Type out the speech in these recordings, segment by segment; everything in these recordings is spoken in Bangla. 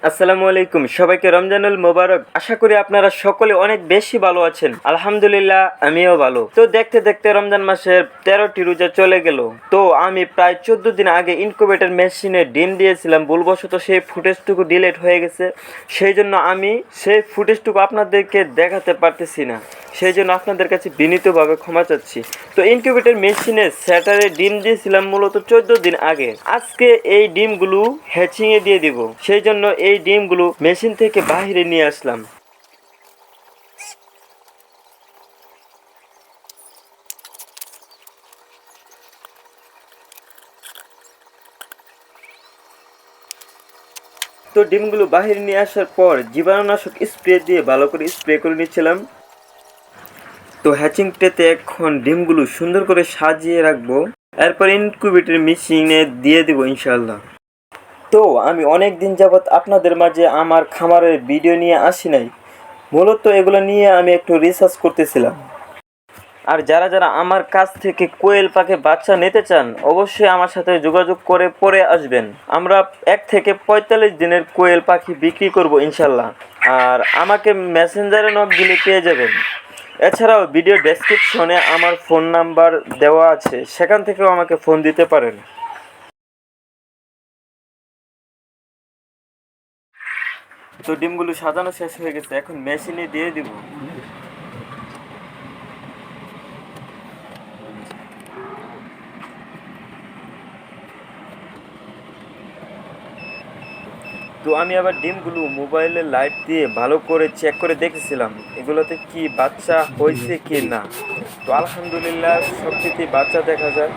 আসসালামু আলাইকুম, সবাইকে রমজানুল মোবারক। আশা করি আপনারা সকলে অনেক বেশি ভালো আছেন। আলহামদুলিল্লাহ, আমিও ভালো। তো দেখতে দেখতে রমজান মাসের 13টি রোজা চলে গেল। তো আমি প্রায় 14 দিন আগে ইনকিউবেটর মেশিনে ডিম দিয়েছিলাম, ভুলবশত সেই ফুটেজটুকু ডিলিট হয়ে গেছে। সেই জন্য আমি সেই ফুটেজটুকু আপনাদেরকে দেখাতে পারতেছি না। সেই জন্য আপনাদের কাছে বিনীতভাবে ক্ষমা চাচ্ছি। তো ইনকিউবেটর মেশিনে স্যাটারে ডিম দিয়েছিলাম মূলত 14 দিন আগে। আজকে এই ডিমগুলো হ্যাচিংয়ে দিয়ে দিব। সেই জন্য এই ডিমগুলো মেশিন থেকে বাহিরে নিয়ে আসলাম। তো ডিমগুলো বাহিরে নিয়ে আসার পর জীবাণুনাশক স্প্রে দিয়ে ভালো করে স্প্রে করে নিচ্ছিলাম। তো হ্যাচিং ট্রেতে এখন ডিমগুলো সুন্দর করে সাজিয়ে রাখবো। এরপর ইনকিউবেটর মেশিনে দিয়ে দিব ইনশাআল্লাহ। তো আমি অনেক দিন যাবৎ আপনাদের মাঝে আমার খামারের ভিডিও নিয়ে আসি নাই। মূলত এগুলো নিয়ে আমি একটু রিসার্চ করতেছিলাম। আর যারা যারা আমার কাছ থেকে কোয়েল পাখি বাচ্চা নিতে চান, অবশ্যই আমার সাথে যোগাযোগ করে পরে আসবেন। আমরা 1 থেকে 45 দিনের কোয়েল পাখি বিক্রি করব ইনশাল্লাহ। আর আমাকে মেসেঞ্জারে নক দিলে পেয়ে যাবেন। এছাড়াও ভিডিও ডেসক্রিপশনে আমার ফোন নাম্বার দেওয়া আছে, সেখান থেকেও আমাকে ফোন দিতে পারেন। তো ডিমগুলো সাজানো শেষ হয়ে গেছে, এখন মেশিনে দিয়ে দিব। তো আমি আবার ডিমগুলো মোবাইলের লাইট দিয়ে ভালো করে চেক করে দেখেছিলাম এগুলোতে কি বাচ্চা হয়েছে কি না। তো আলহামদুলিল্লাহ সবকিছুই বাচ্চা দেখা যায়।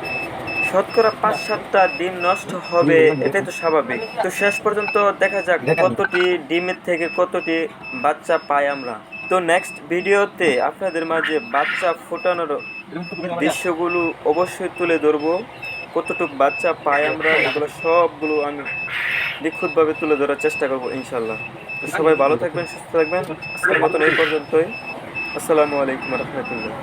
শতকরা 5-7টা ডিম নষ্ট হবে, এটাই তো স্বাভাবিক। তো শেষ পর্যন্ত দেখা যাক কতটি ডিমের থেকে কতটি বাচ্চা পাই আমরা। তো নেক্সট ভিডিওতে আপনাদের মাঝে বাচ্চা ফোটানোর দৃশ্যগুলো অবশ্যই তুলে ধরবো। কতটুক বাচ্চা পাই আমরা, এগুলো সবগুলো আমি নিখুঁতভাবে তুলে ধরার চেষ্টা করবো ইনশাল্লাহ। তো সবাই ভালো থাকবেন, সুস্থ থাকবেন। আজকের মতন এই পর্যন্তই। আসসালামু আলাইকুম রহমতুল্লাহ।